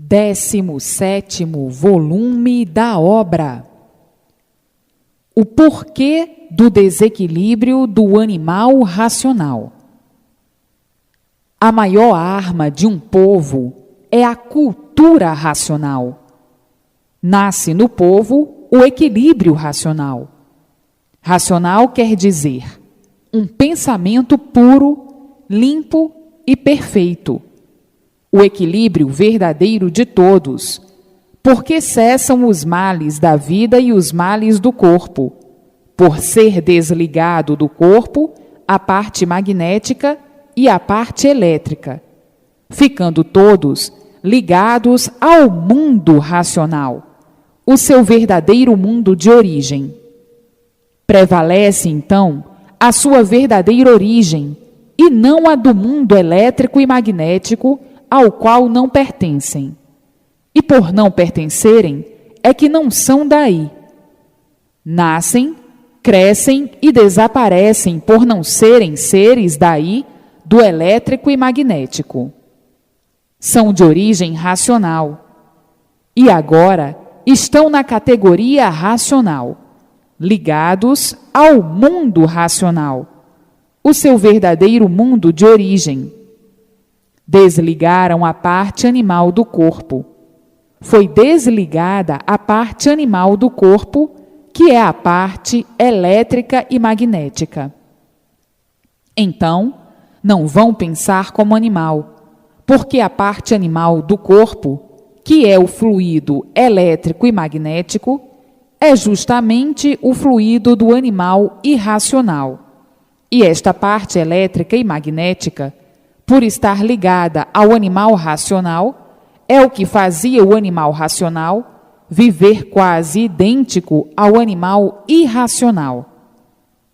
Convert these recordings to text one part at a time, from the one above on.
17º volume da obra. O porquê do desequilíbrio do animal racional. A maior arma de um povo é a cultura racional. Nasce no povo o equilíbrio racional. Racional quer dizer um pensamento puro, limpo e perfeito. O equilíbrio verdadeiro de todos, porque cessam os males da vida e os males do corpo, por ser desligado do corpo a parte magnética e a parte elétrica, ficando todos ligados ao mundo racional, o seu verdadeiro mundo de origem. Prevalece, então, a sua verdadeira origem, e não a do mundo elétrico e magnético, ao qual não pertencem. E por não pertencerem, é que não são daí. Nascem, crescem e desaparecem por não serem seres daí, do elétrico e magnético. São de origem racional. E agora estão na categoria racional, ligados ao mundo racional, o seu verdadeiro mundo de origem. Desligaram a parte animal do corpo. Foi desligada a parte animal do corpo, que é a parte elétrica e magnética. Então, não vão pensar como animal, porque a parte animal do corpo, que é o fluido elétrico e magnético, é justamente o fluido do animal irracional. E esta parte elétrica e magnética, por estar ligada ao animal racional, é o que fazia o animal racional viver quase idêntico ao animal irracional.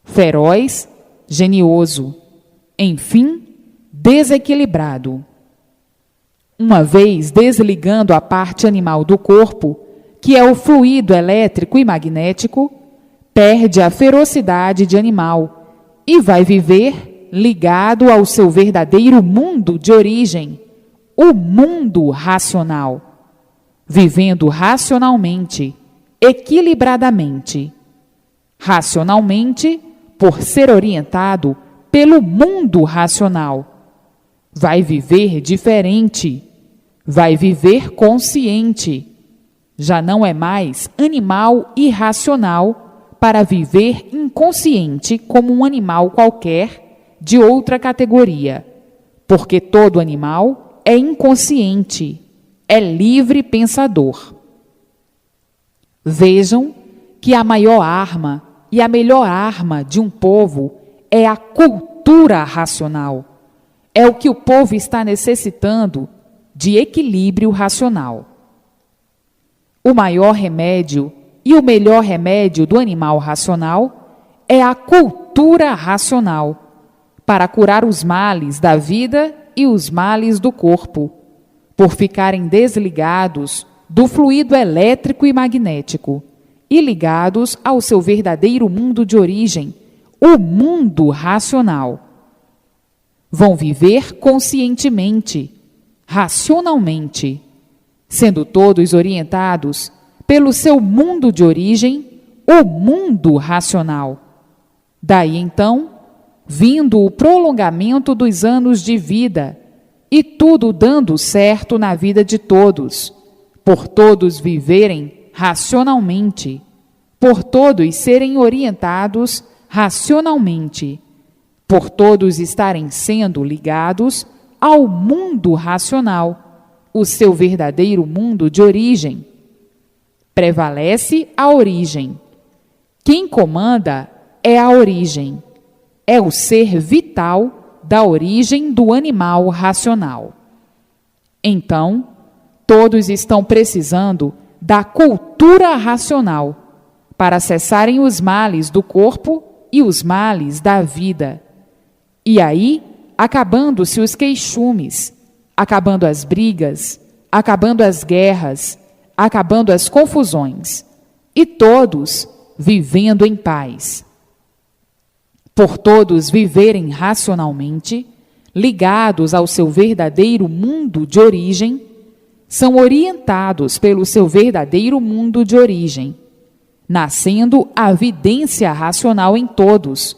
Feroz, genioso, enfim, desequilibrado. Uma vez desligando a parte animal do corpo, que é o fluido elétrico e magnético, perde a ferocidade de animal e vai viver ligado ao seu verdadeiro mundo de origem, o mundo racional, vivendo racionalmente, equilibradamente. Racionalmente, por ser orientado pelo mundo racional. Vai viver diferente, vai viver consciente. Já não é mais animal irracional para viver inconsciente como um animal qualquer de outra categoria, porque todo animal é inconsciente, é livre pensador. Vejam que a maior arma e a melhor arma de um povo é a cultura racional. É o que o povo está necessitando de equilíbrio racional. O maior remédio e o melhor remédio do animal racional é a cultura racional, para curar os males da vida e os males do corpo, por ficarem desligados do fluido elétrico e magnético e ligados ao seu verdadeiro mundo de origem, o mundo racional. Vão viver conscientemente, racionalmente, sendo todos orientados pelo seu mundo de origem, o mundo racional. Daí então, vindo o prolongamento dos anos de vida e tudo dando certo na vida de todos, por todos viverem racionalmente, por todos serem orientados racionalmente, por todos estarem sendo ligados ao mundo racional, o seu verdadeiro mundo de origem. Prevalece a origem. Quem comanda é a origem. É o ser vital da origem do animal racional. Então, todos estão precisando da cultura racional para cessarem os males do corpo e os males da vida. E aí, acabando-se os queixumes, acabando as brigas, acabando as guerras, acabando as confusões, e todos vivendo em paz. Por todos viverem racionalmente, ligados ao seu verdadeiro mundo de origem, são orientados pelo seu verdadeiro mundo de origem, nascendo a vidência racional em todos,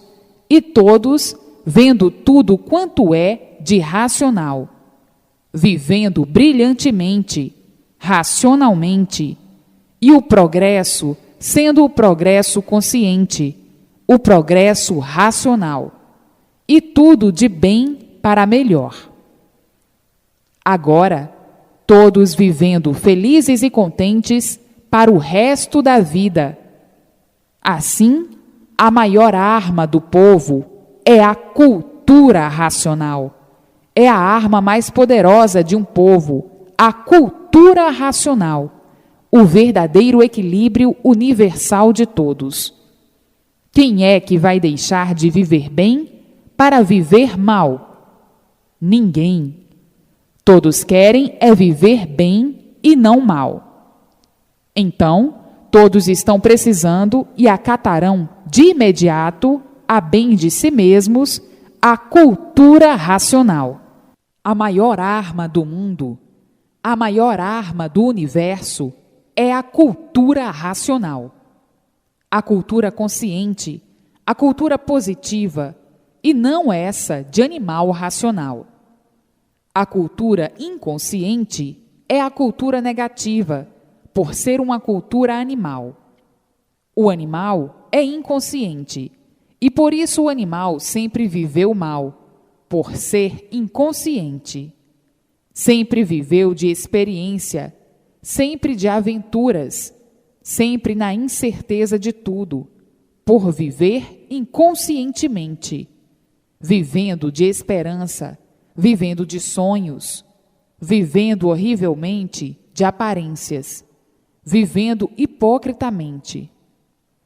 e todos vendo tudo quanto é de racional, vivendo brilhantemente, racionalmente, e o progresso sendo o progresso consciente, o progresso racional, e tudo de bem para melhor. Agora, todos vivendo felizes e contentes para o resto da vida. Assim, a maior arma do povo é a cultura racional. É a arma mais poderosa de um povo, a cultura racional, o verdadeiro equilíbrio universal de todos. Quem é que vai deixar de viver bem para viver mal? Ninguém. Todos querem é viver bem e não mal. Então, todos estão precisando e acatarão de imediato, a bem de si mesmos, a cultura racional. A maior arma do mundo, a maior arma do universo é a cultura racional. A cultura consciente, a cultura positiva, e não essa de animal racional. A cultura inconsciente é a cultura negativa, por ser uma cultura animal. O animal é inconsciente, e por isso o animal sempre viveu mal, por ser inconsciente. Sempre viveu de experiência, sempre de aventuras, sempre na incerteza de tudo, por viver inconscientemente, vivendo de esperança, vivendo de sonhos, vivendo horrivelmente de aparências, vivendo hipocritamente,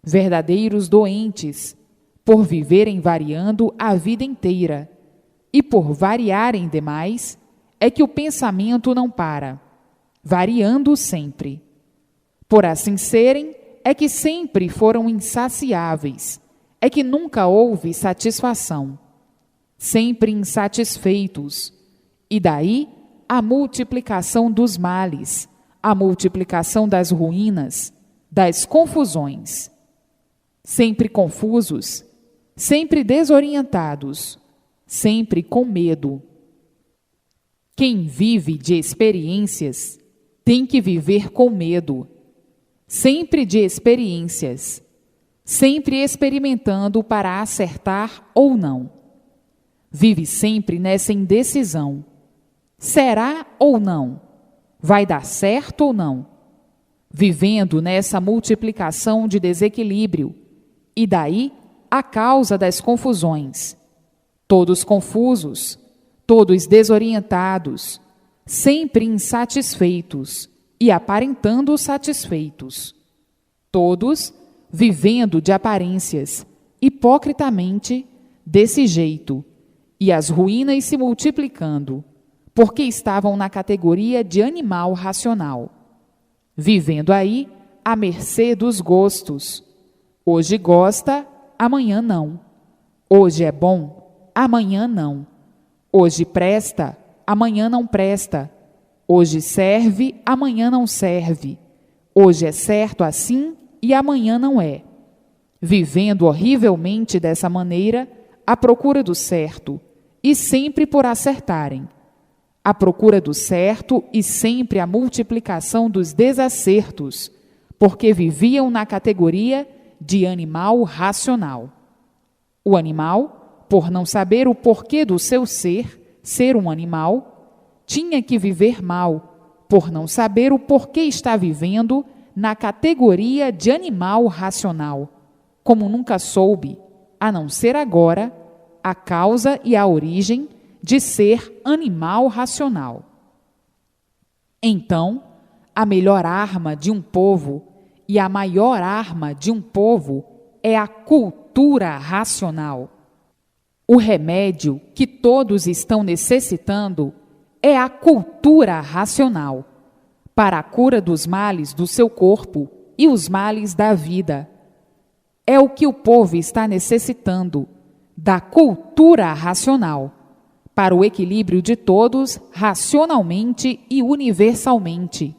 verdadeiros doentes, por viverem variando a vida inteira, e por variarem demais, é que o pensamento não para, variando sempre. Por assim serem, é que sempre foram insaciáveis, é que nunca houve satisfação, sempre insatisfeitos, e daí a multiplicação dos males, a multiplicação das ruínas, das confusões. Sempre confusos, sempre desorientados, sempre com medo. Quem vive de experiências tem que viver com medo, sempre de experiências, sempre experimentando para acertar ou não. Vive sempre nessa indecisão. Será ou não? Vai dar certo ou não? Vivendo nessa multiplicação de desequilíbrio, e daí a causa das confusões. Todos confusos, todos desorientados, sempre insatisfeitos e aparentando satisfeitos. Todos vivendo de aparências, hipocritamente, desse jeito, e as ruínas se multiplicando, porque estavam na categoria de animal racional, vivendo aí à mercê dos gostos. Hoje gosta, amanhã não. Hoje é bom, amanhã não. Hoje presta, amanhã não presta. Hoje serve, amanhã não serve. Hoje é certo assim e amanhã não é. Vivendo horrivelmente dessa maneira, à procura do certo, e sempre por acertarem. À procura do certo e sempre a multiplicação dos desacertos, porque viviam na categoria de animal racional. O animal, por não saber o porquê do seu ser um animal, tinha que viver mal, por não saber o porquê está vivendo na categoria de animal racional, como nunca soube, a não ser agora, a causa e a origem de ser animal racional. Então, a melhor arma de um povo e a maior arma de um povo é a cultura racional. O remédio que todos estão necessitando é a cultura racional, para a cura dos males do seu corpo e os males da vida. É o que o povo está necessitando, da cultura racional, para o equilíbrio de todos racionalmente e universalmente,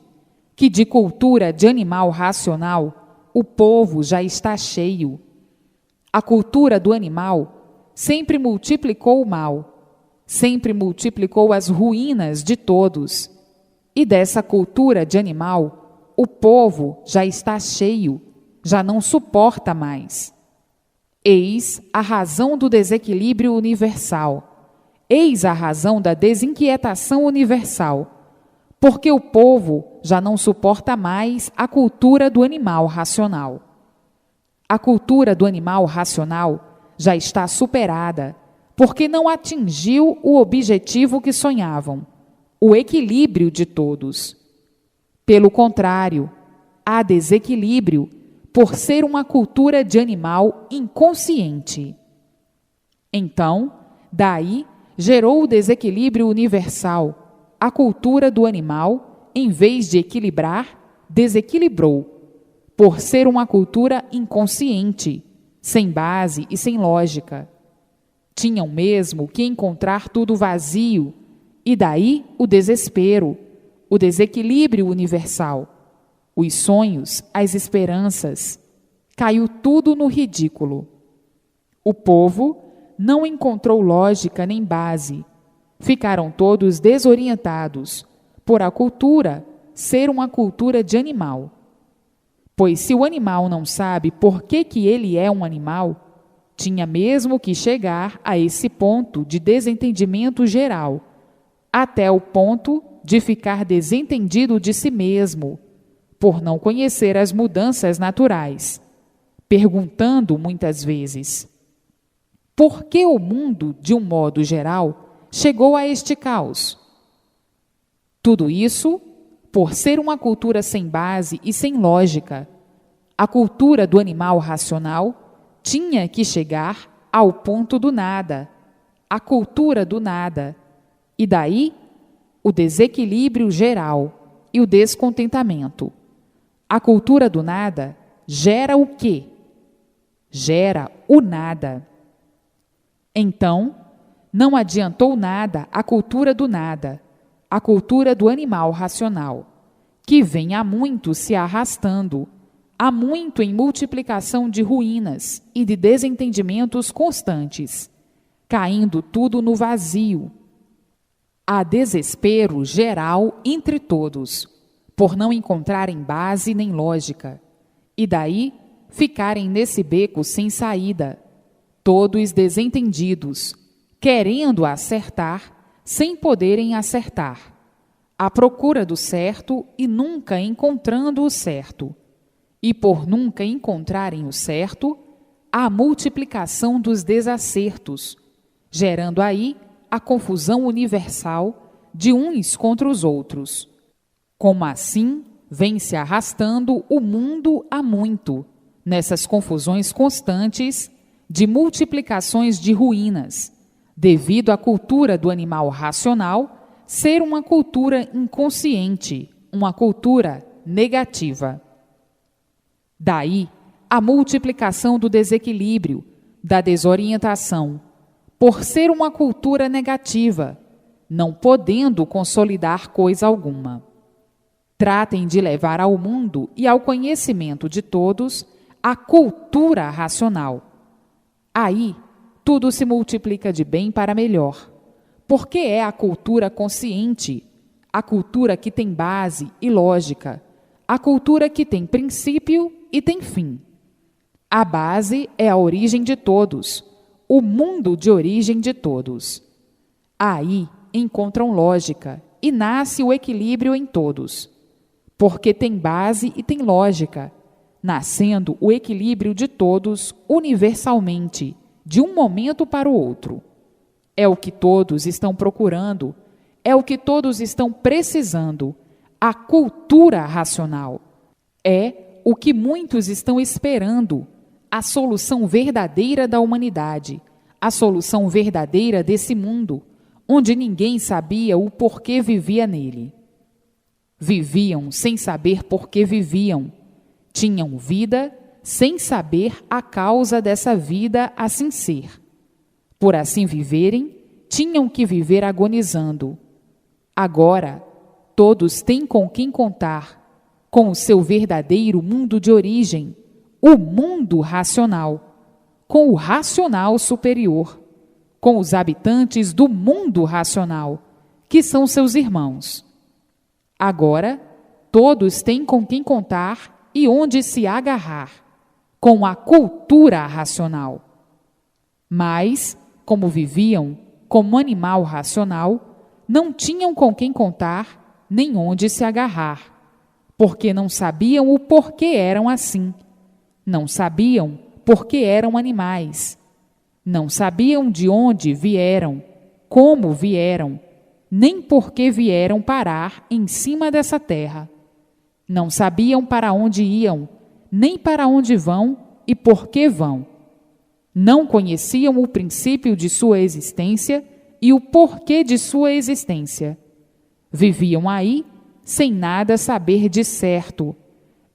que de cultura de animal racional o povo já está cheio. A cultura do animal sempre multiplicou o mal, sempre multiplicou as ruínas de todos, e dessa cultura de animal o povo já está cheio, já não suporta mais. Eis a razão do desequilíbrio universal. Eis a razão da desinquietação universal, porque o povo já não suporta mais a cultura do animal racional. A cultura do animal racional já está superada, porque não atingiu o objetivo que sonhavam, o equilíbrio de todos. Pelo contrário, há desequilíbrio por ser uma cultura de animal inconsciente. Então, daí gerou o desequilíbrio universal. A cultura do animal, em vez de equilibrar, desequilibrou, por ser uma cultura inconsciente, sem base e sem lógica. Tinham mesmo que encontrar tudo vazio, e daí o desespero, o desequilíbrio universal, os sonhos, as esperanças. Caiu tudo no ridículo. O povo não encontrou lógica nem base. Ficaram todos desorientados, por a cultura ser uma cultura de animal. Pois se o animal não sabe por que ele é um animal, tinha mesmo que chegar a esse ponto de desentendimento geral, até o ponto de ficar desentendido de si mesmo, por não conhecer as mudanças naturais, perguntando muitas vezes: por que o mundo, de um modo geral, chegou a este caos? Tudo isso por ser uma cultura sem base e sem lógica. A cultura do animal racional tinha que chegar ao ponto do nada, a cultura do nada, e daí o desequilíbrio geral e o descontentamento. A cultura do nada gera o quê? Gera o nada. Então, não adiantou nada a cultura do nada, a cultura do animal racional, que vem há muito se arrastando, há muito em multiplicação de ruínas e de desentendimentos constantes, caindo tudo no vazio. Há desespero geral entre todos, por não encontrarem base nem lógica, e daí ficarem nesse beco sem saída, todos desentendidos, querendo acertar, sem poderem acertar, à procura do certo e nunca encontrando o certo. E por nunca encontrarem o certo, a multiplicação dos desacertos, gerando aí a confusão universal de uns contra os outros. Como assim vem se arrastando o mundo há muito, nessas confusões constantes de multiplicações de ruínas, devido à cultura do animal racional ser uma cultura inconsciente, uma cultura negativa. Daí a multiplicação do desequilíbrio, da desorientação, por ser uma cultura negativa, não podendo consolidar coisa alguma. Tratem de levar ao mundo e ao conhecimento de todos a cultura racional. Aí, tudo se multiplica de bem para melhor, porque é a cultura consciente, a cultura que tem base e lógica, a cultura que tem princípio e tem fim. A base é a origem de todos, o mundo de origem de todos. Aí encontram lógica e nasce o equilíbrio em todos, porque tem base e tem lógica, nascendo o equilíbrio de todos universalmente, de um momento para o outro. É o que todos estão procurando, é o que todos estão precisando, a cultura racional. É o que muitos estão esperando, a solução verdadeira da humanidade, a solução verdadeira desse mundo, onde ninguém sabia o porquê vivia nele. Viviam sem saber por que viviam, tinham vida sem saber a causa dessa vida assim ser. Por assim viverem, tinham que viver agonizando. Agora, todos têm com quem contar, com o seu verdadeiro mundo de origem, o mundo racional, com o racional superior, com os habitantes do mundo racional, que são seus irmãos. Agora, todos têm com quem contar e onde se agarrar, com a cultura racional. Mas, como viviam como animal racional, não tinham com quem contar nem onde se agarrar, porque não sabiam o porquê eram assim, não sabiam porque eram animais, não sabiam de onde vieram, como vieram, nem por que vieram parar em cima dessa terra. Não sabiam para onde iam, nem para onde vão e por que vão. Não conheciam o princípio de sua existência e o porquê de sua existência. Viviam aí sem nada saber de certo,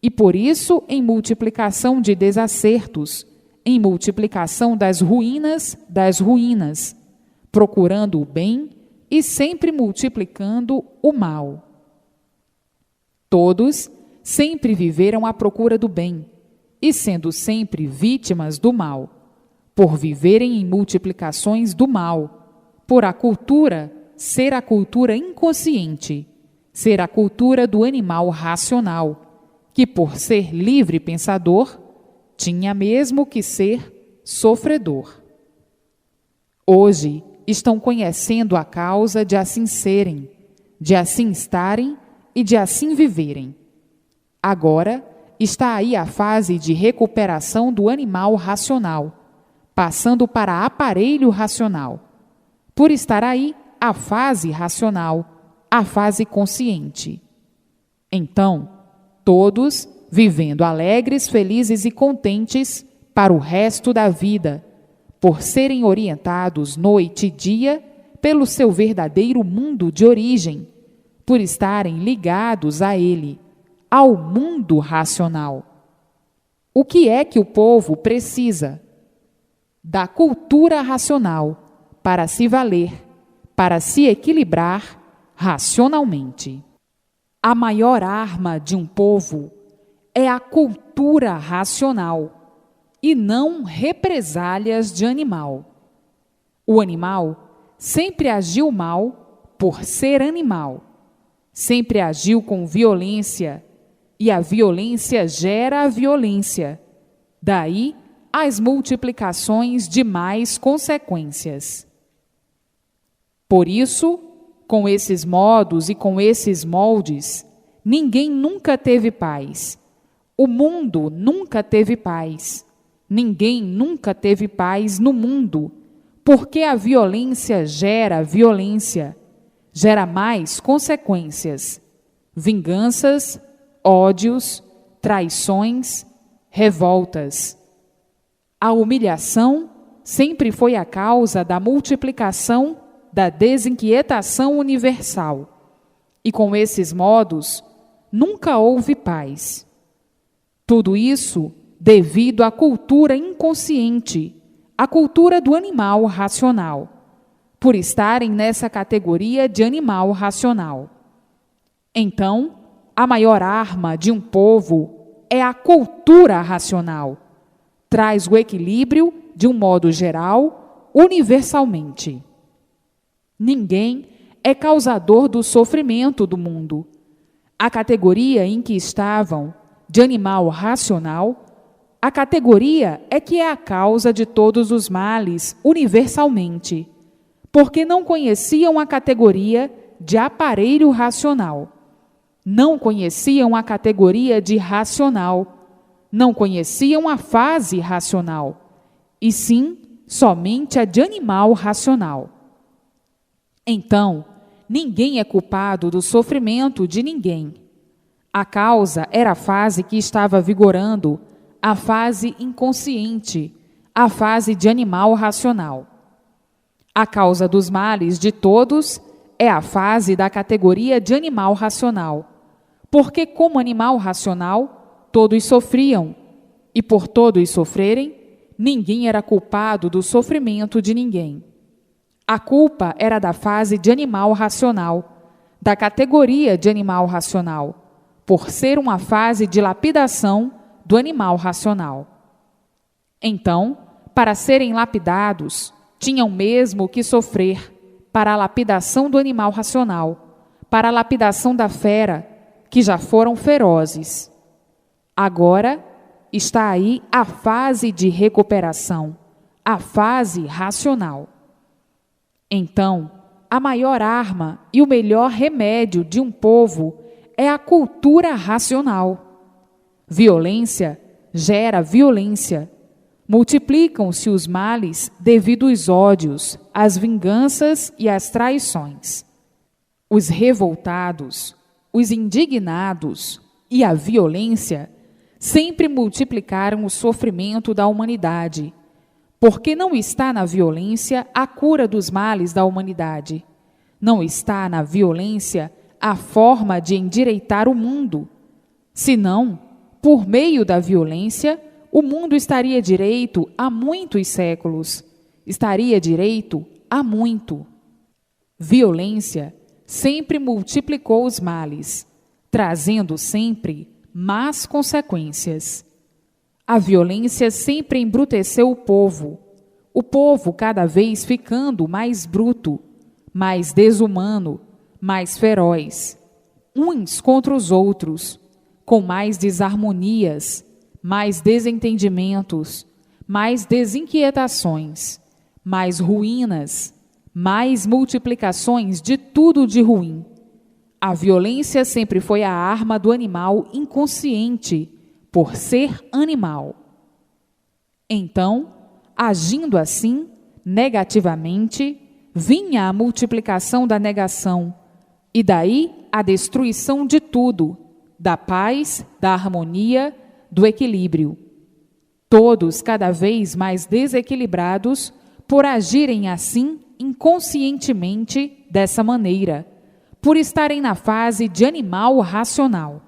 e por isso em multiplicação de desacertos, em multiplicação das ruínas, procurando o bem e sempre multiplicando o mal. Todos sempre viveram à procura do bem, e sendo sempre vítimas do mal, por viverem em multiplicações do mal, por a cultura ser a cultura inconsciente, ser a cultura do animal racional, que por ser livre pensador, tinha mesmo que ser sofredor. Hoje estão conhecendo a causa de assim serem, de assim estarem e de assim viverem. Agora está aí a fase de recuperação do animal racional, passando para aparelho racional. Por estar aí a fase racional, a fase consciente. Então, todos vivendo alegres, felizes e contentes para o resto da vida, por serem orientados noite e dia pelo seu verdadeiro mundo de origem, por estarem ligados a ele, ao mundo racional. O que é que o povo precisa? Da cultura racional, para se valer, para se equilibrar racionalmente. A maior arma de um povo é a cultura racional, e não represálias de animal. O animal sempre agiu mal por ser animal, sempre agiu com violência, e a violência gera a violência. Daí as multiplicações de mais consequências. Por isso, com esses modos e com esses moldes, ninguém nunca teve paz. O mundo nunca teve paz. Ninguém nunca teve paz no mundo, porque a violência, gera mais consequências, vinganças, ódios, traições, revoltas. A humilhação sempre foi a causa da multiplicação da desinquietação universal, e com esses modos nunca houve paz. Tudo isso devido à cultura inconsciente, à cultura do animal racional, por estarem nessa categoria de animal racional. Então, a maior arma de um povo é a cultura racional. Traz o equilíbrio de um modo geral, universalmente. Ninguém é causador do sofrimento do mundo. A categoria em que estavam, de animal racional, a categoria é que é a causa de todos os males universalmente, porque não conheciam a categoria de aparelho racional, não conheciam a categoria de racional, não conheciam a fase racional, e sim somente a de animal racional. Então, ninguém é culpado do sofrimento de ninguém. A causa era a fase que estava vigorando, a fase inconsciente, a fase de animal racional. A causa dos males de todos é a fase da categoria de animal racional, porque como animal racional, todos sofriam, e por todos sofrerem, ninguém era culpado do sofrimento de ninguém. A culpa era da fase de animal racional, da categoria de animal racional, por ser uma fase de lapidação do animal racional. Então, para serem lapidados, tinham mesmo que sofrer para a lapidação do animal racional, para a lapidação da fera, que já foram ferozes. Agora está aí a fase de recuperação, a fase racional. Então, a maior arma e o melhor remédio de um povo é a cultura racional. Violência gera violência. Multiplicam-se os males devido aos ódios, às vinganças e às traições. Os revoltados, os indignados e a violência sempre multiplicaram o sofrimento da humanidade, porque não está na violência a cura dos males da humanidade. Não está na violência a forma de endireitar o mundo. Senão, por meio da violência, o mundo estaria direito há muitos séculos. Estaria direito há muito. Violência sempre multiplicou os males, trazendo sempre más consequências. A violência sempre embruteceu o povo cada vez ficando mais bruto, mais desumano, mais feroz, uns contra os outros, com mais desarmonias, mais desentendimentos, mais desinquietações, mais ruínas, mais multiplicações de tudo de ruim. A violência sempre foi a arma do animal inconsciente, por ser animal. Então, agindo assim, negativamente, vinha a multiplicação da negação, e daí a destruição de tudo, da paz, da harmonia, do equilíbrio. Todos cada vez mais desequilibrados por agirem assim inconscientemente dessa maneira, por estarem na fase de animal racional.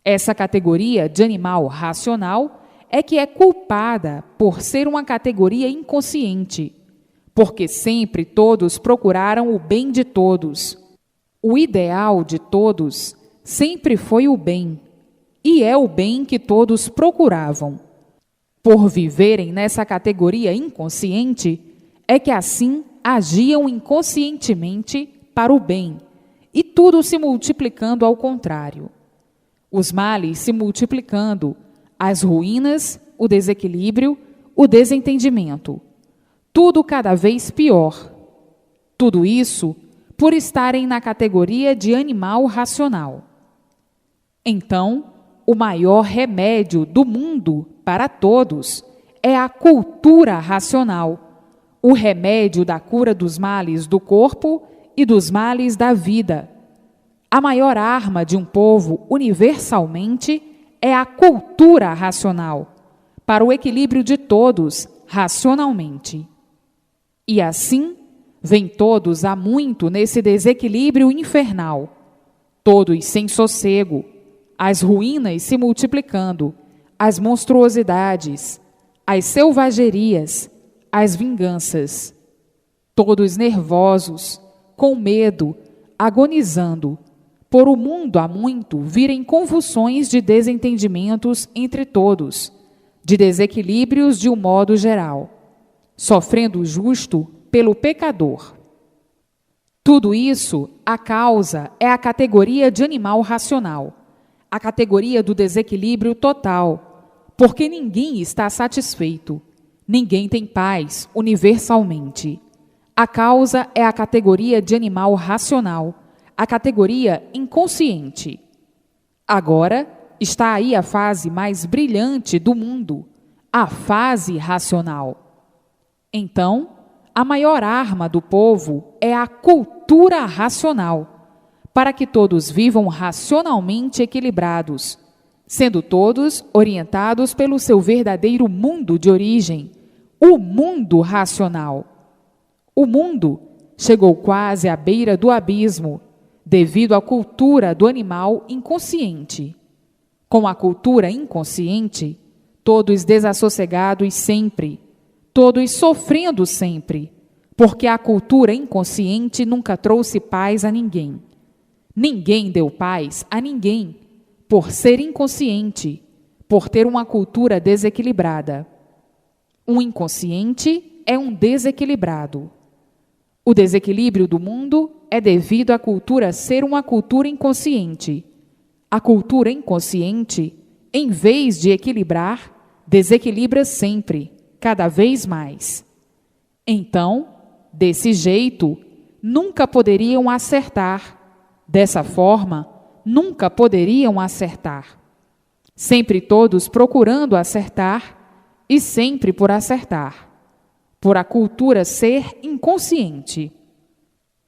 Essa categoria de animal racional é que é culpada por ser uma categoria inconsciente, porque sempre todos procuraram o bem de todos. O ideal de todos sempre foi o bem, e é o bem que todos procuravam. Por viverem nessa categoria inconsciente, é que assim agiam inconscientemente para o bem, e tudo se multiplicando ao contrário. Os males se multiplicando, as ruínas, o desequilíbrio, o desentendimento. Tudo cada vez pior. Tudo isso por estarem na categoria de animal racional. Então, o maior remédio do mundo para todos é a cultura racional, o remédio da cura dos males do corpo e dos males da vida. A maior arma de um povo universalmente é a cultura racional, para o equilíbrio de todos racionalmente. E assim, vêm todos há muito nesse desequilíbrio infernal, todos sem sossego, as ruínas se multiplicando, as monstruosidades, as selvagerias, as vinganças, todos nervosos, com medo, agonizando, por o mundo há muito virem convulsões de desentendimentos entre todos, de desequilíbrios de um modo geral, sofrendo o justo pelo pecador. Tudo isso, a causa é a categoria de animal racional, a categoria do desequilíbrio total, porque ninguém está satisfeito, ninguém tem paz universalmente. A causa é a categoria de animal racional, a categoria inconsciente. Agora está aí a fase mais brilhante do mundo, a fase racional. Então, a maior arma do povo é a cultura racional, para que todos vivam racionalmente equilibrados, sendo todos orientados pelo seu verdadeiro mundo de origem, o mundo racional. O mundo chegou quase à beira do abismo, devido à cultura do animal inconsciente. Com a cultura inconsciente, todos desassossegados sempre, todos sofrendo sempre, porque a cultura inconsciente nunca trouxe paz a ninguém. Ninguém deu paz a ninguém, por ser inconsciente, por ter uma cultura desequilibrada. Um inconsciente é um desequilibrado. O desequilíbrio do mundo é devido à cultura ser uma cultura inconsciente. A cultura inconsciente, em vez de equilibrar, desequilibra sempre, cada vez mais. Então, desse jeito, nunca poderiam acertar. Dessa forma, nunca poderiam acertar. Sempre todos procurando acertar e sempre por acertar, por a cultura ser inconsciente.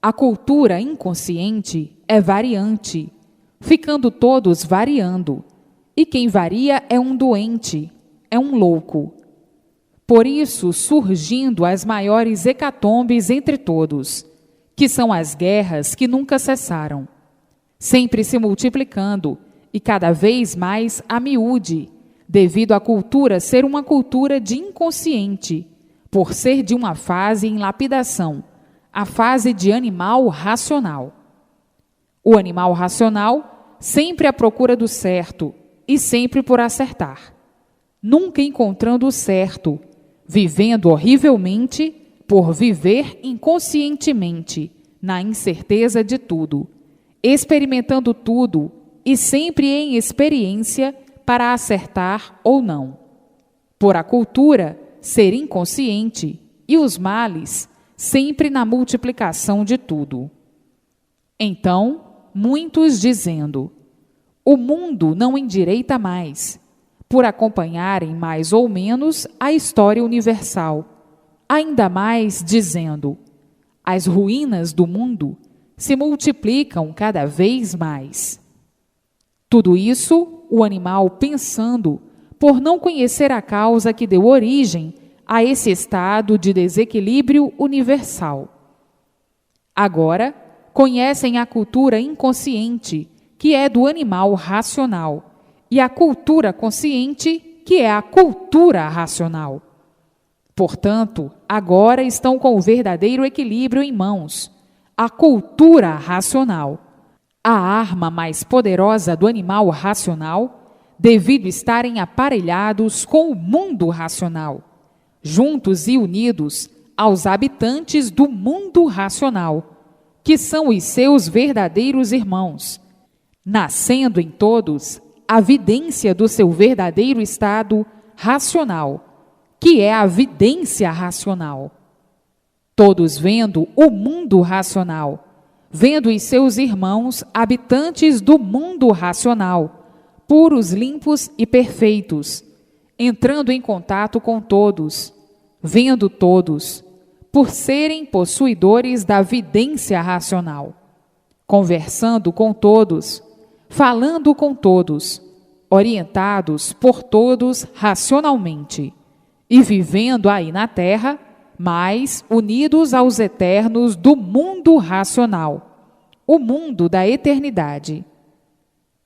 A cultura inconsciente é variante, ficando todos variando, e quem varia é um doente, é um louco. Por isso, surgindo as maiores hecatombes entre todos, que são as guerras que nunca cessaram, sempre se multiplicando e cada vez mais a miúde, devido à cultura ser uma cultura de inconsciente, por ser de uma fase em lapidação, a fase de animal racional. O animal racional sempre à procura do certo e sempre por acertar, nunca encontrando o certo, vivendo horrivelmente por viver inconscientemente, na incerteza de tudo, experimentando tudo e sempre em experiência para acertar ou não. Por a cultura ser inconsciente e os males sempre na multiplicação de tudo. Então, muitos dizendo: o mundo não endireita mais, por acompanharem mais ou menos a história universal, ainda mais dizendo: as ruínas do mundo se multiplicam cada vez mais. Tudo isso o animal pensando, por não conhecer a causa que deu origem a esse estado de desequilíbrio universal. Agora, conhecem a cultura inconsciente, que é do animal racional, e a cultura consciente, que é a cultura racional. Portanto, agora estão com o verdadeiro equilíbrio em mãos, a cultura racional, a arma mais poderosa do animal racional, devido estarem aparelhados com o mundo racional, juntos e unidos aos habitantes do mundo racional, que são os seus verdadeiros irmãos, nascendo em todos a vidência do seu verdadeiro estado racional, que é a vidência racional. Todos vendo o mundo racional, vendo os seus irmãos habitantes do mundo racional, puros, limpos e perfeitos, entrando em contato com todos, vendo todos, por serem possuidores da vidência racional, conversando com todos, falando com todos, orientados por todos racionalmente, e vivendo aí na terra, mas unidos aos eternos do mundo racional, o mundo da eternidade.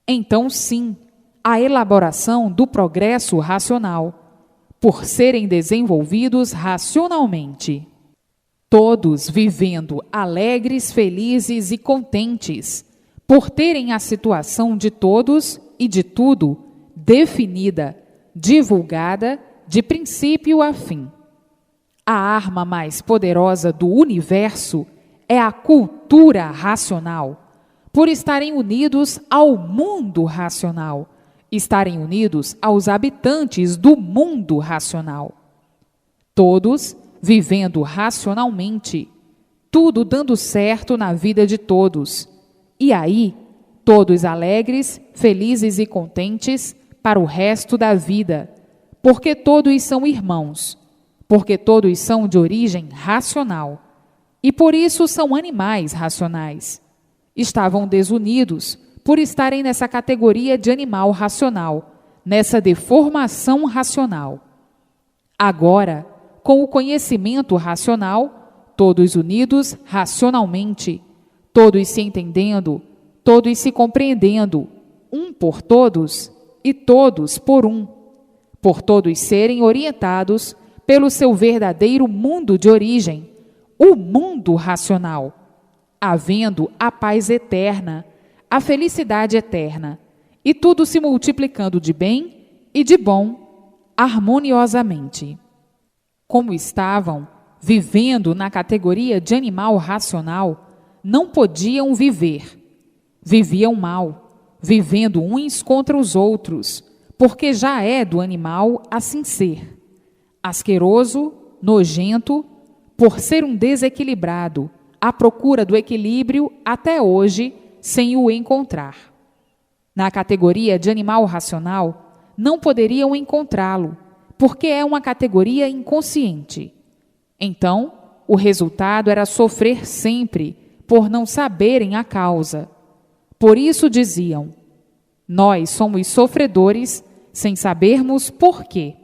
Então, sim, a elaboração do progresso racional, por serem desenvolvidos racionalmente. Todos vivendo alegres, felizes e contentes, por terem a situação de todos e de tudo definida, divulgada, de princípio a fim. A arma mais poderosa do universo é a cultura racional, por estarem unidos ao mundo racional, estarem unidos aos habitantes do mundo racional. Todos vivendo racionalmente, tudo dando certo na vida de todos, e aí, todos alegres, felizes e contentes para o resto da vida, porque todos são irmãos, porque todos são de origem racional, e por isso são animais racionais. Estavam desunidos por estarem nessa categoria de animal racional, nessa deformação racional. Agora, com o conhecimento racional, todos unidos racionalmente, todos se entendendo, todos se compreendendo, um por todos e todos por todos serem orientados pelo seu verdadeiro mundo de origem, o mundo racional, havendo a paz eterna, a felicidade eterna, e tudo se multiplicando de bem e de bom, harmoniosamente. Como estavam vivendo na categoria de animal racional, não podiam viver. Viviam mal, vivendo uns contra os outros, porque já é do animal assim ser. Asqueroso, nojento, por ser um desequilibrado, à procura do equilíbrio até hoje, sem o encontrar. Na categoria de animal racional, não poderiam encontrá-lo, porque é uma categoria inconsciente. Então, o resultado era sofrer sempre, por não saberem a causa. Por isso diziam: nós somos sofredores, sem sabermos por quê.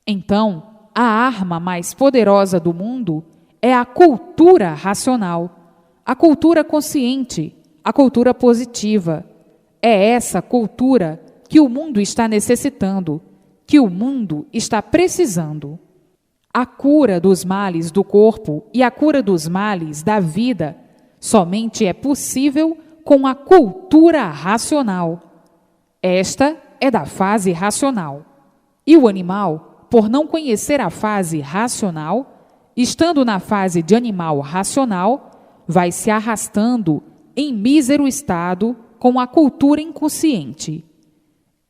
Então, a arma mais poderosa do mundo é a cultura racional, a cultura consciente, a cultura positiva. É essa cultura que o mundo está necessitando, que o mundo está precisando. A cura dos males do corpo e a cura dos males da vida somente é possível com a cultura racional. Esta é da fase racional. E o animal, por não conhecer a fase racional, estando na fase de animal racional, vai se arrastando em mísero estado com a cultura inconsciente.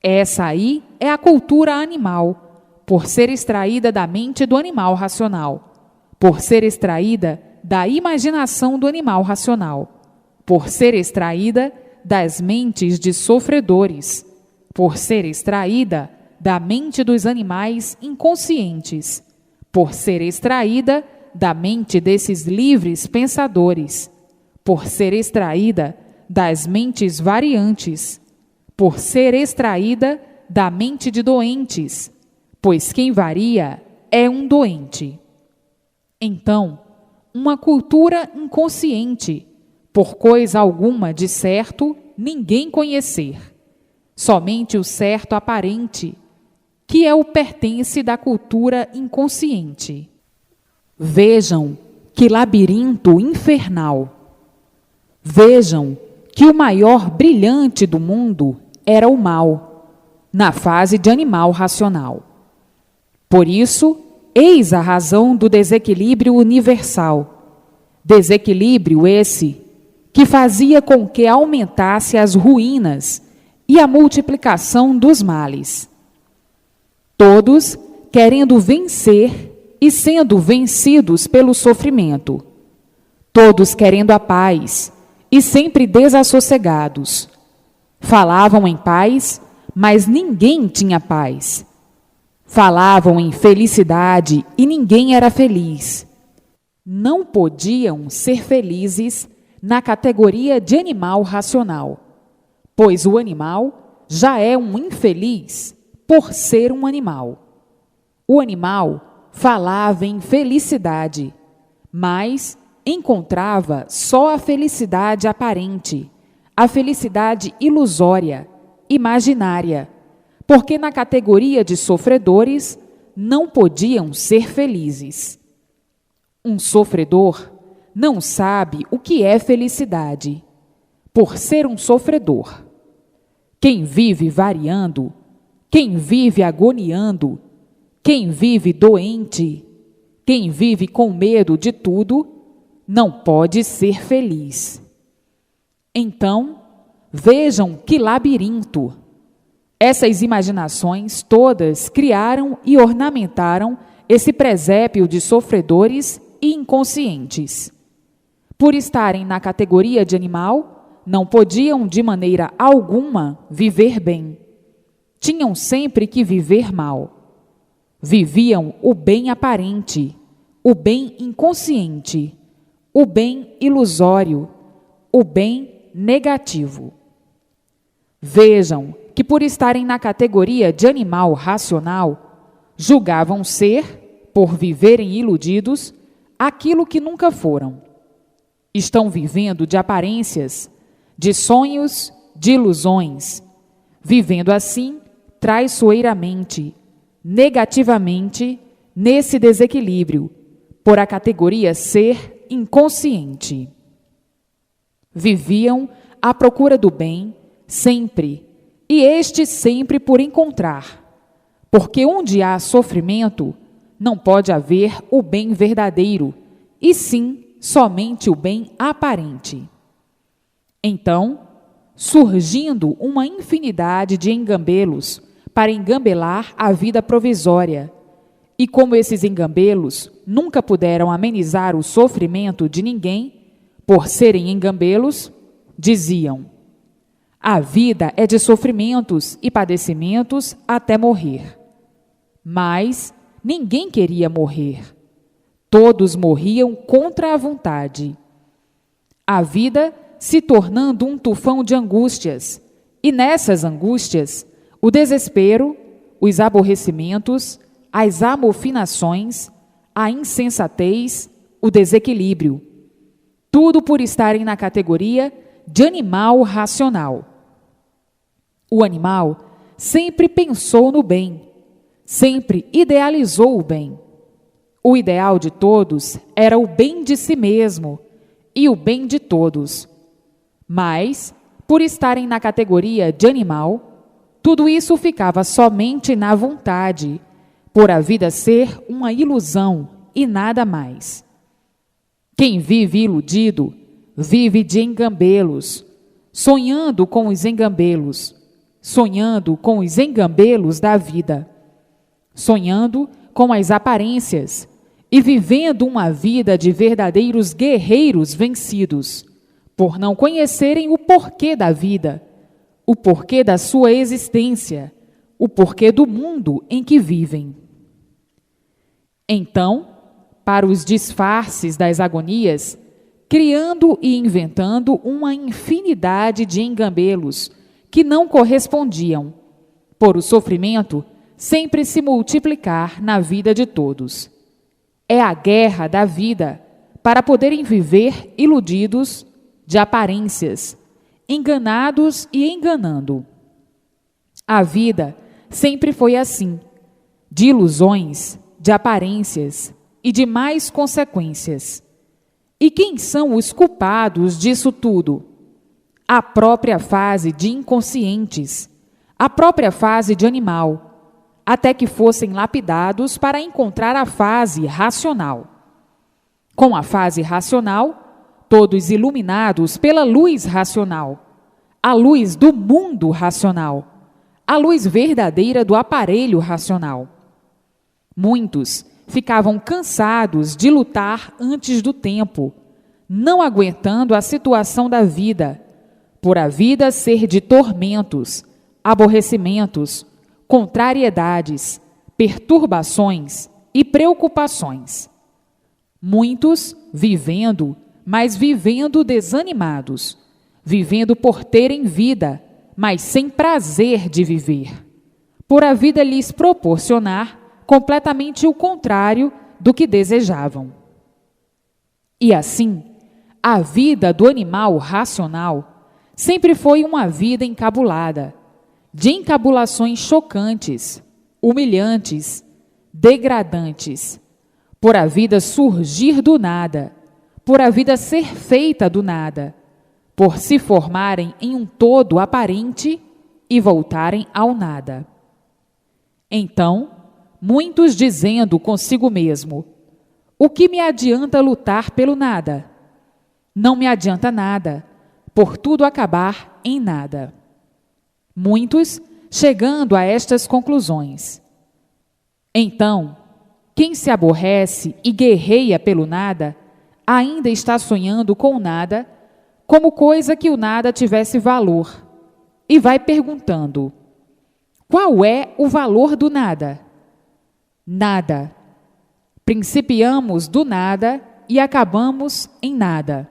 Essa aí é a cultura animal, por ser extraída da mente do animal racional, por ser extraída da imaginação do animal racional, por ser extraída das mentes de sofredores, por ser extraída da mente dos animais inconscientes, por ser extraída da mente desses livres pensadores, por ser extraída das mentes variantes, por ser extraída da mente de doentes, pois quem varia é um doente. Então, uma cultura inconsciente, por coisa alguma de certo ninguém conhecer, somente o certo aparente, que é o pertence da cultura inconsciente. Vejam que labirinto infernal. Vejam que o maior brilhante do mundo era o mal, na fase de animal racional. Por isso, eis a razão do desequilíbrio universal. Desequilíbrio esse que fazia com que aumentasse as ruínas e a multiplicação dos males. Todos querendo vencer e sendo vencidos pelo sofrimento. Todos querendo a paz e sempre desassossegados. Falavam em paz, mas ninguém tinha paz. Falavam em felicidade e ninguém era feliz. Não podiam ser felizes na categoria de animal racional, pois o animal já é um infeliz por ser um animal. O animal falava em felicidade, mas encontrava só a felicidade aparente, a felicidade ilusória, imaginária, porque na categoria de sofredores não podiam ser felizes. Um sofredor não sabe o que é felicidade, por ser um sofredor. Quem vive variando, quem vive agoniando, quem vive doente, quem vive com medo de tudo, não pode ser feliz. Então, vejam que labirinto. Essas imaginações todas criaram e ornamentaram esse presépio de sofredores e inconscientes. Por estarem na categoria de animal, não podiam de maneira alguma viver bem. Tinham sempre que viver mal. Viviam o bem aparente, o bem inconsciente, o bem ilusório, o bem negativo. Vejam que por estarem na categoria de animal racional, julgavam ser, por viverem iludidos, aquilo que nunca foram. Estão vivendo de aparências, de sonhos, de ilusões, vivendo assim traiçoeiramente, negativamente, nesse desequilíbrio, por a categoria ser inconsciente. Viviam à procura do bem, sempre, e este sempre por encontrar, porque onde há sofrimento, não pode haver o bem verdadeiro, e sim somente o bem aparente. Então, surgindo uma infinidade de engambelos para engambelar a vida provisória, e como esses engambelos nunca puderam amenizar o sofrimento de ninguém, por serem engambelos, diziam: a vida é de sofrimentos e padecimentos até morrer. Mas ninguém queria morrer. Todos morriam contra a vontade. A vida se tornando um tufão de angústias, e nessas angústias, o desespero, os aborrecimentos, as amofinações, a insensatez, o desequilíbrio. Tudo por estarem na categoria de animal racional. O animal sempre pensou no bem, sempre idealizou o bem. O ideal de todos era o bem de si mesmo e o bem de todos. Mas, por estarem na categoria de animal, tudo isso ficava somente na vontade, por a vida ser uma ilusão e nada mais. Quem vive iludido, vive de engambelos, sonhando com os engambelos, sonhando com os engambelos da vida, sonhando com as aparências e vivendo uma vida de verdadeiros guerreiros vencidos, por não conhecerem o porquê da vida, o porquê da sua existência, o porquê do mundo em que vivem. Então, para os disfarces das agonias, criando e inventando uma infinidade de engambelos que não correspondiam, por o sofrimento sempre se multiplicar na vida de todos. É a guerra da vida para poderem viver iludidos de aparências, enganados e enganando. A vida sempre foi assim, de ilusões, de aparências e de mais consequências. E quem são os culpados disso tudo? A própria fase de inconscientes, a própria fase de animal, até que fossem lapidados para encontrar a fase racional. Com a fase racional, todos iluminados pela luz racional, a luz do mundo racional, a luz verdadeira do aparelho racional. Muitos ficavam cansados de lutar antes do tempo, não aguentando a situação da vida, por a vida ser de tormentos, aborrecimentos, contrariedades, perturbações e preocupações. Muitos vivendo, mas vivendo desanimados, vivendo por terem vida, mas sem prazer de viver, por a vida lhes proporcionar completamente o contrário do que desejavam. E assim, a vida do animal racional sempre foi uma vida encabulada, de encabulações chocantes, humilhantes, degradantes, por a vida surgir do nada, por a vida ser feita do nada, por se formarem em um todo aparente e voltarem ao nada. Então, muitos dizendo consigo mesmo: o que me adianta lutar pelo nada? Não me adianta nada, por tudo acabar em nada. Muitos chegando a estas conclusões. Então, quem se aborrece e guerreia pelo nada, ainda está sonhando com o nada, como coisa que o nada tivesse valor, e vai perguntando: qual é o valor do nada? Nada. Principiamos do nada e acabamos em nada.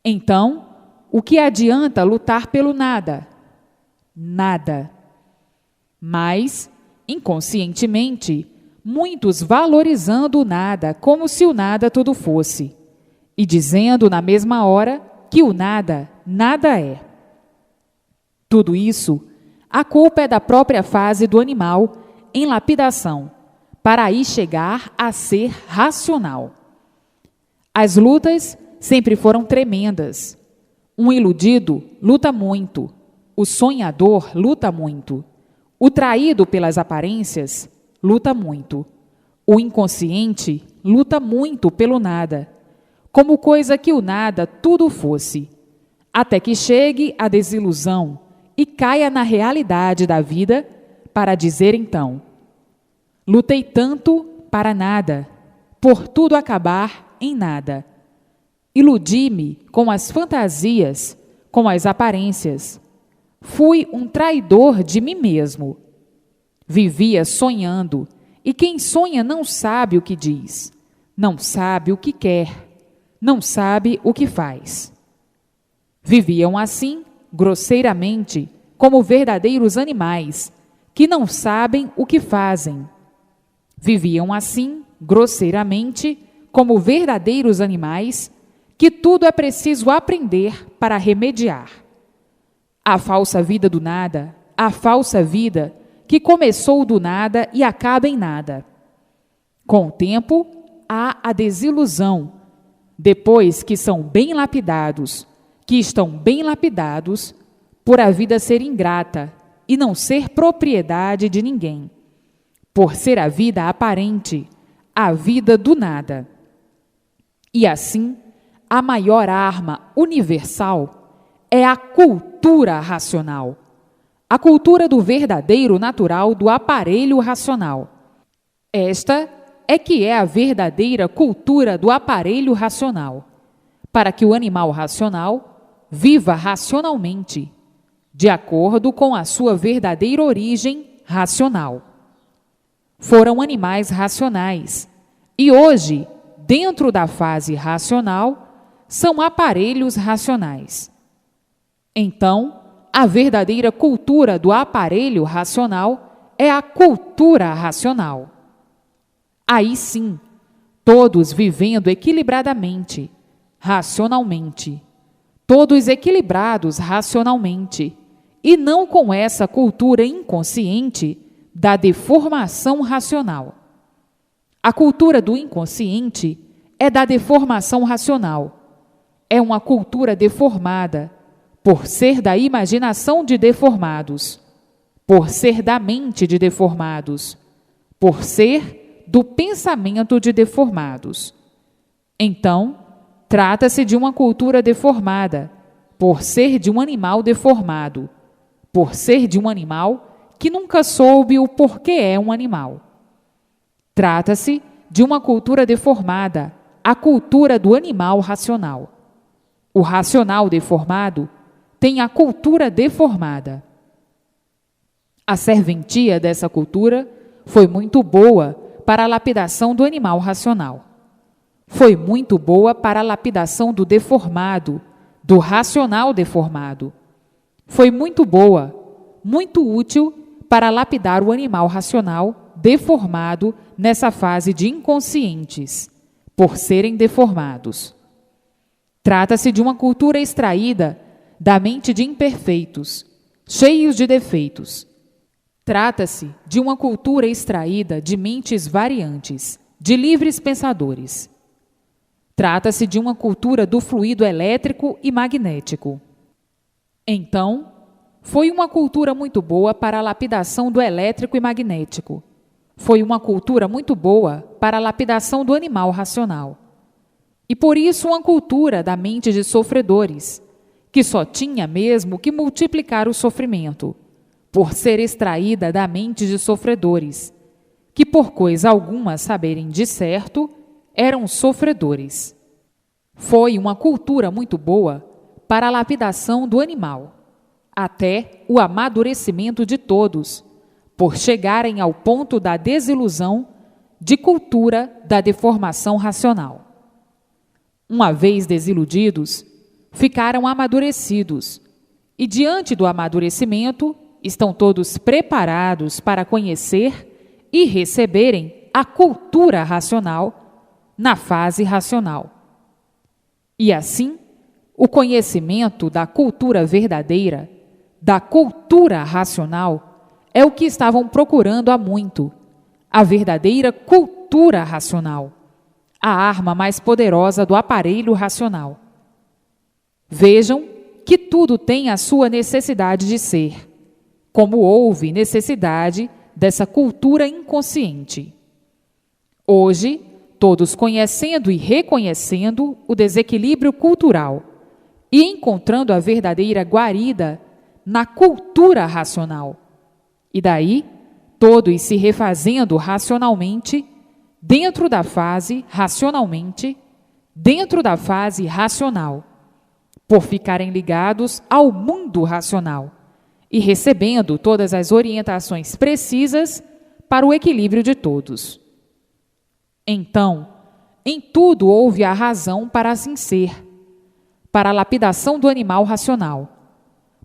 Então, o que adianta lutar pelo nada? Nada. Mas, inconscientemente, muitos valorizando o nada como se o nada tudo fosse, e dizendo na mesma hora que o nada, nada é. Tudo isso, a culpa é da própria fase do animal em lapidação, para aí chegar a ser racional. As lutas sempre foram tremendas. Um iludido luta muito, o sonhador luta muito, o traído pelas aparências luta muito, o inconsciente luta muito pelo nada, como coisa que o nada tudo fosse, até que chegue a desilusão e caia na realidade da vida para dizer então: lutei tanto para nada, por tudo acabar em nada. Iludi-me com as fantasias, com as aparências. Fui um traidor de mim mesmo. Vivia sonhando, e quem sonha não sabe o que diz, não sabe o que quer, não sabe o que faz. Viviam assim, grosseiramente, como verdadeiros animais, que não sabem o que fazem. Viviam assim, grosseiramente, como verdadeiros animais, que tudo é preciso aprender para remediar. A falsa vida do nada, a falsa vida que começou do nada e acaba em nada. Com o tempo, há a desilusão, depois que são bem lapidados, que estão bem lapidados, por a vida ser ingrata e não ser propriedade de ninguém, por ser a vida aparente, a vida do nada. E assim, a maior arma universal é a cultura racional, a cultura do verdadeiro natural do aparelho racional. Esta é que é a verdadeira cultura do aparelho racional, para que o animal racional viva racionalmente, de acordo com a sua verdadeira origem racional. Foram animais racionais, e hoje, dentro da fase racional, são aparelhos racionais. Então, a verdadeira cultura do aparelho racional é a cultura racional. Aí sim, todos vivendo equilibradamente, racionalmente, todos equilibrados racionalmente, e não com essa cultura inconsciente da deformação racional. A cultura do inconsciente é da deformação racional. É uma cultura deformada, por ser da imaginação de deformados, por ser da mente de deformados, por ser do pensamento de deformados. Então, trata-se de uma cultura deformada, por ser de um animal deformado, por ser de um animal que nunca soube o porquê é um animal. Trata-se de uma cultura deformada, a cultura do animal racional. O racional deformado tem a cultura deformada. A serventia dessa cultura foi muito boa para a lapidação do animal racional. Foi muito boa para a lapidação do deformado, do racional deformado. Foi muito boa, muito útil para lapidar o animal racional deformado nessa fase de inconscientes, por serem deformados. Trata-se de uma cultura extraída da mente de imperfeitos, cheios de defeitos. Trata-se de uma cultura extraída de mentes variantes, de livres pensadores. Trata-se de uma cultura do fluido elétrico e magnético. Então, foi uma cultura muito boa para a lapidação do elétrico e magnético. Foi uma cultura muito boa para a lapidação do animal racional. E por isso uma cultura da mente de sofredores, que só tinha mesmo que multiplicar o sofrimento, por ser extraída da mente de sofredores, que por coisa alguma saberem de certo, eram sofredores. Foi uma cultura muito boa para a lapidação do animal, até o amadurecimento de todos, por chegarem ao ponto da desilusão de cultura da deformação racional. Uma vez desiludidos, ficaram amadurecidos, e diante do amadurecimento, estão todos preparados para conhecer e receberem a cultura racional na fase racional. E assim, o conhecimento da cultura verdadeira, da cultura racional, é o que estavam procurando há muito, a verdadeira cultura racional, a arma mais poderosa do aparelho racional. Vejam que tudo tem a sua necessidade de ser, como houve necessidade dessa cultura inconsciente. Hoje, todos conhecendo e reconhecendo o desequilíbrio cultural e encontrando a verdadeira guarida na cultura racional, e daí todos se refazendo racionalmente, dentro da fase racional, por ficarem ligados ao mundo racional e recebendo todas as orientações precisas para o equilíbrio de todos. Então, em tudo houve a razão para assim ser, para a lapidação do animal racional,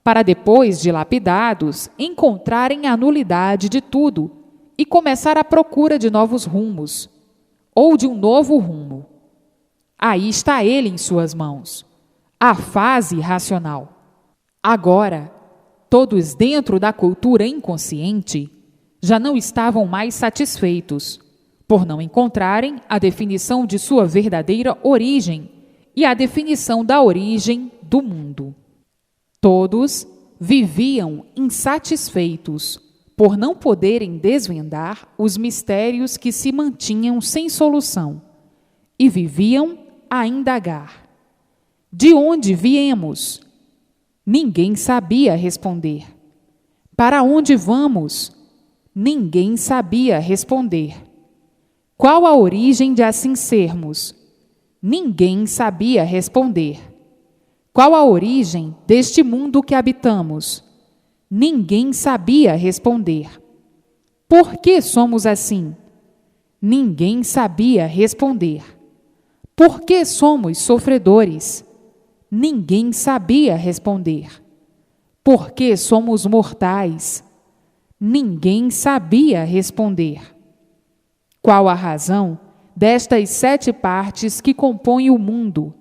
para depois de lapidados encontrarem a nulidade de tudo e começar a procura de novos rumos, ou de um novo rumo. Aí está ele em suas mãos, a fase racional. Agora, todos dentro da cultura inconsciente já não estavam mais satisfeitos, por não encontrarem a definição de sua verdadeira origem e a definição da origem do mundo. Todos viviam insatisfeitos por não poderem desvendar os mistérios que se mantinham sem solução e viviam a indagar. De onde viemos? Ninguém sabia responder. Para onde vamos? Ninguém sabia responder. Qual a origem de assim sermos? Ninguém sabia responder. Qual a origem deste mundo que habitamos? Ninguém sabia responder. Por que somos assim? Ninguém sabia responder. Por que somos sofredores? Ninguém sabia responder. Por que somos mortais? Ninguém sabia responder. Qual a razão destas 7 partes que compõem o mundo?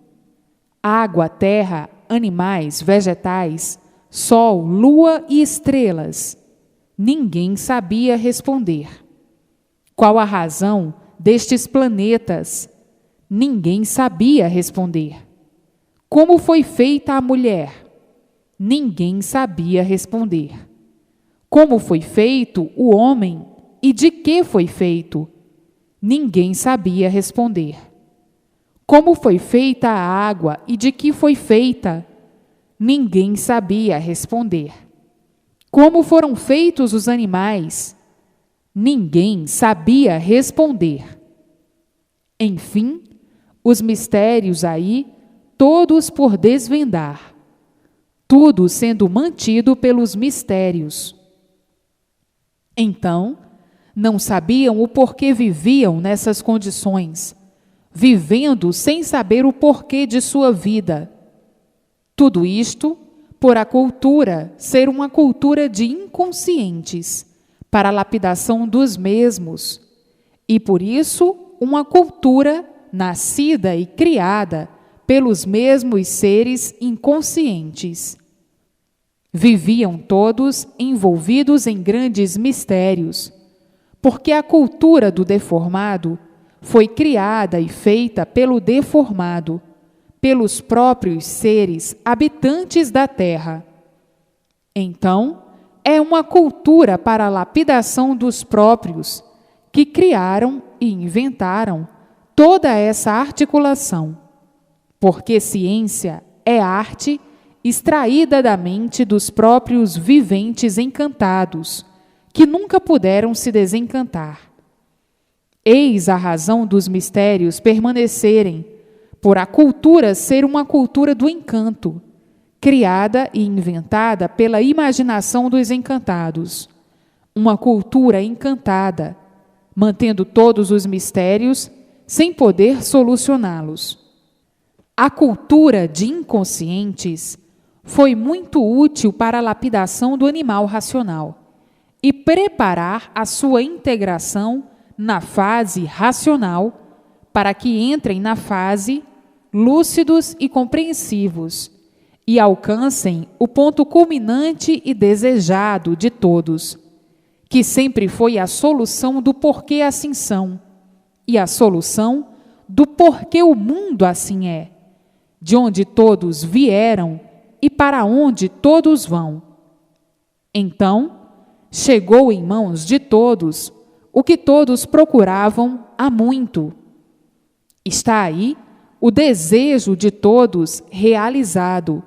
Água, terra, animais, vegetais, sol, lua e estrelas. Ninguém sabia responder. Qual a razão destes planetas? Ninguém sabia responder. Como foi feita a mulher? Ninguém sabia responder. Como foi feito o homem e de que foi feito? Ninguém sabia responder. Como foi feita a água e de que foi feita? Ninguém sabia responder. Como foram feitos os animais? Ninguém sabia responder. Enfim, os mistérios aí, todos por desvendar, tudo sendo mantido pelos mistérios. Então, não sabiam o porquê viviam nessas condições, vivendo sem saber o porquê de sua vida. Tudo isto por a cultura ser uma cultura de inconscientes, para a lapidação dos mesmos, e por isso uma cultura nascida e criada pelos mesmos seres inconscientes. Viviam todos envolvidos em grandes mistérios, porque a cultura do deformado foi criada e feita pelo deformado, pelos próprios seres habitantes da terra. Então, é uma cultura para a lapidação dos próprios, que criaram e inventaram toda essa articulação, porque ciência é arte extraída da mente dos próprios viventes encantados, que nunca puderam se desencantar. Eis a razão dos mistérios permanecerem, por a cultura ser uma cultura do encanto, criada e inventada pela imaginação dos encantados, uma cultura encantada, mantendo todos os mistérios sem poder solucioná-los. A cultura de inconscientes foi muito útil para a lapidação do animal racional e preparar a sua integração na fase racional para que entrem na fase lúcidos e compreensivos e alcancem o ponto culminante e desejado de todos, que sempre foi a solução do porquê assim são, e a solução do porquê o mundo assim é, de onde todos vieram e para onde todos vão. Então, chegou em mãos de todos o que todos procuravam há muito. Está aí o desejo de todos realizado,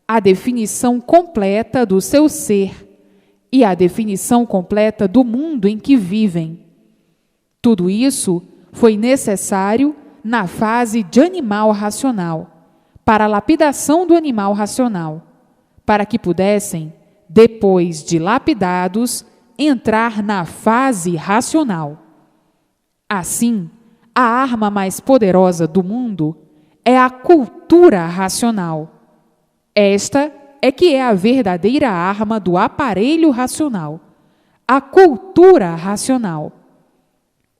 a definição completa do seu ser e a definição completa do mundo em que vivem. Tudo isso foi necessário na fase de animal racional, para a lapidação do animal racional, para que pudessem, depois de lapidados, entrar na fase racional. Assim, a arma mais poderosa do mundo é a cultura racional. Esta é que é a verdadeira arma do aparelho racional, a cultura racional.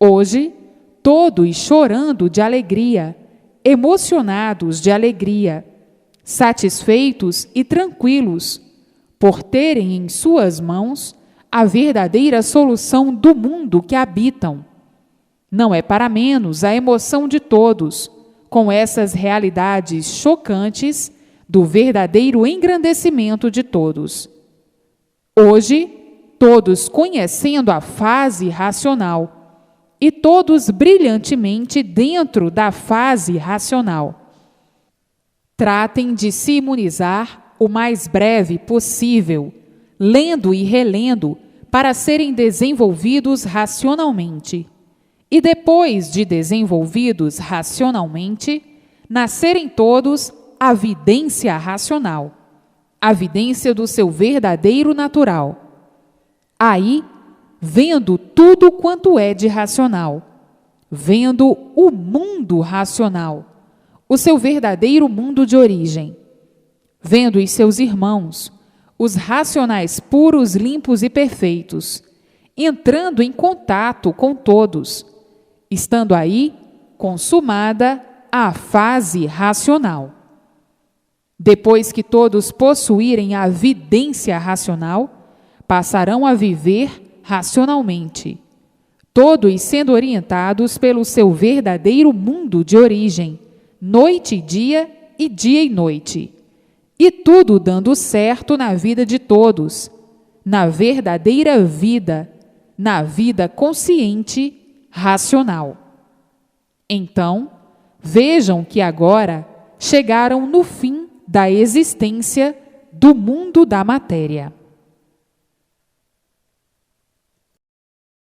Hoje, todos chorando de alegria, emocionados de alegria, satisfeitos e tranquilos, por terem em suas mãos a verdadeira solução do mundo que habitam. Não é para menos a emoção de todos, com essas realidades chocantes do verdadeiro engrandecimento de todos. Hoje, todos conhecendo a fase racional, e todos brilhantemente dentro da fase racional. Tratem de se imunizar o mais breve possível, lendo e relendo, para serem desenvolvidos racionalmente. E depois de desenvolvidos racionalmente, nascerem todos a vidência racional, a vidência do seu verdadeiro natural. Aí, vendo tudo quanto é de racional, vendo o mundo racional, o seu verdadeiro mundo de origem, vendo os seus irmãos, os racionais puros, limpos e perfeitos, entrando em contato com todos, estando aí consumada a fase racional. Depois que todos possuírem a vidência racional, passarão a viver racionalmente, todos sendo orientados pelo seu verdadeiro mundo de origem, noite e dia e noite, e tudo dando certo na vida de todos, na verdadeira vida, na vida consciente, racional. Então, vejam que agora chegaram no fim da existência do mundo da matéria.